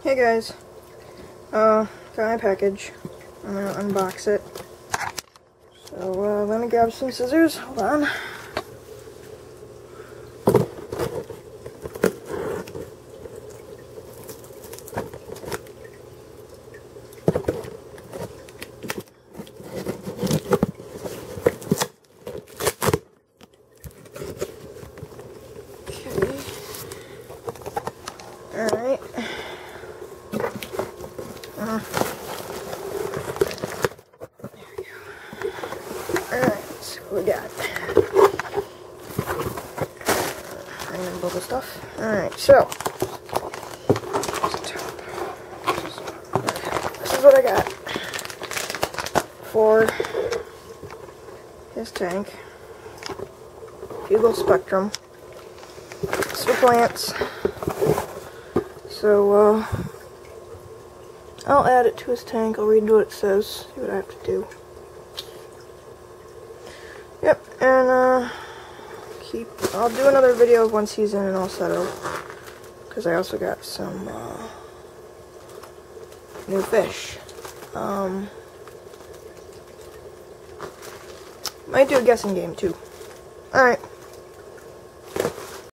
Hey guys, got my package. I'm gonna unbox it. So let me grab some scissors. Hold on. Okay. Alright. There we go. Alright, so what we got? Random bubble stuff. Alright, so. This is what I got for his tank. Bugle Spectrum. It's for plants. So, I'll add it to his tank. I'll read what it says. See what I have to do. Yep, and, I'll do another video once he's in and all settled. Because I also got some, new fish. Might do a guessing game, too. Alright.